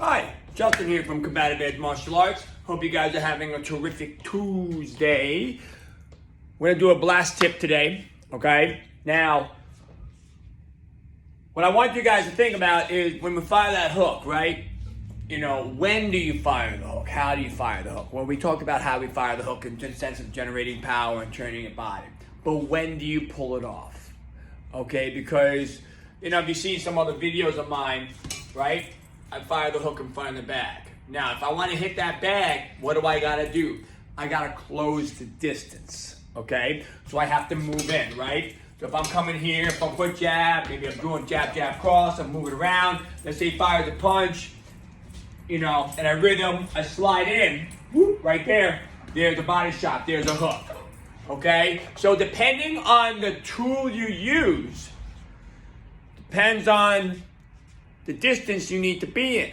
Hi, Justin here from Combative Edge Martial Arts. Hope you guys are having a terrific Tuesday. We're gonna do a blast tip today, okay? Now, what I want you guys to think about is when we fire that hook, right? You know, when do you fire the hook? How do you fire the hook? Well, we talked about how we fire the hook in the sense of generating power and turning your body. But when do you pull it off? Okay, because, you know, if you see some other videos of mine, right? I fire the hook in front of the bag. Now, if I want to hit that bag, what do I got to do? I got to close the distance, okay? So I have to move in, right? So if I'm coming here, if I'm foot jab, maybe I'm doing jab, jab, cross, I'm moving around. Let's say fire the punch, you know, and I rhythm, I slide in, whoop, right there. There's a body shot, there's a hook, okay? So depending on the tool you use, depends on the distance you need to be in.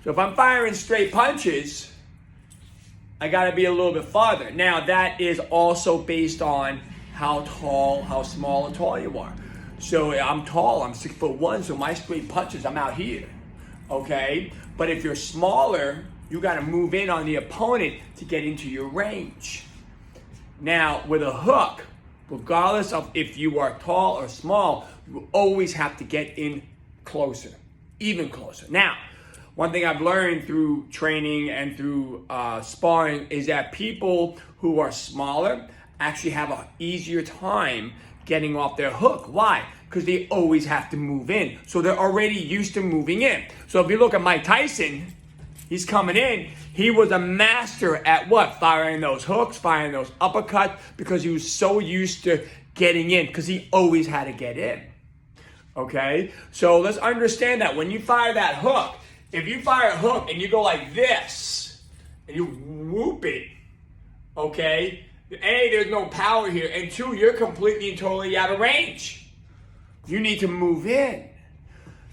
So if I'm firing straight punches, I gotta be a little bit farther. Now that is also based on how tall, how small or tall you are. So I'm tall, I'm 6'1", so my straight punches, I'm out here, okay? But if you're smaller, you gotta move in on the opponent to get into your range. Now with a hook, regardless of if you are tall or small, you always have to get in closer. Even closer. Now, one thing I've learned through training and through sparring is that people who are smaller actually have an easier time getting off their hook. Why? Because they always have to move in. So they're already used to moving in. So if you look at Mike Tyson, he's coming in. He was a master at what? Firing those hooks, firing those uppercuts, because he was so used to getting in, because he always had to get in. Okay, so let's understand that when you fire that hook, if you fire a hook and you go like this, and you whoop it, okay, A, there's no power here, and two, you're completely and totally out of range. You need to move in.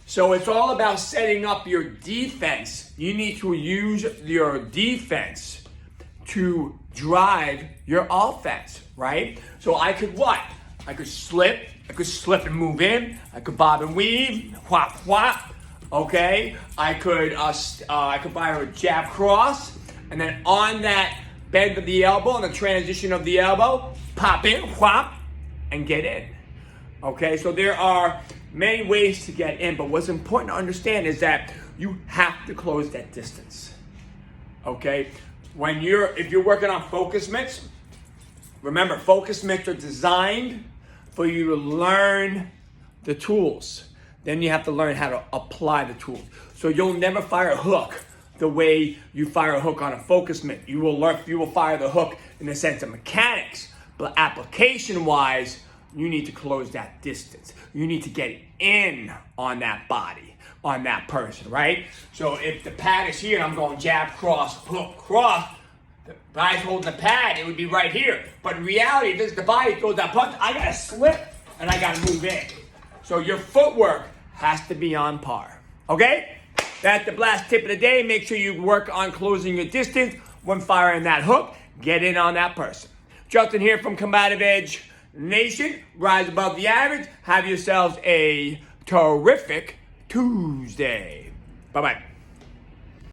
So it's all about setting up your defense. You need to use your defense to drive your offense, right? So I could what? I could slip and move in. I could bob and weave, whop, whop. Okay, I could fire a jab cross, and then on that bend of the elbow and the transition of the elbow, pop in, whop, and get in. Okay, so there are many ways to get in, but what's important to understand is that you have to close that distance. Okay, if you're working on focus mitts, remember focus mitts are designed for you to learn the tools. Then you have to learn how to apply the tools. So you'll never fire a hook the way you fire a hook on a focus mitt. You will fire the hook in the sense of mechanics, but application-wise, you need to close that distance. You need to get in on that body, on that person, right? So if the pad is here and I'm going jab, cross, hook, cross, the guy's holding the pad, it would be right here. But in reality, if the body throws that punch, I gotta slip and I gotta move in. So your footwork has to be on par, okay? That's the blast tip of the day. Make sure you work on closing your distance when firing that hook. Get in on that person. Justin here from Combative Edge Nation. Rise above the average. Have yourselves a terrific Tuesday. Bye-bye.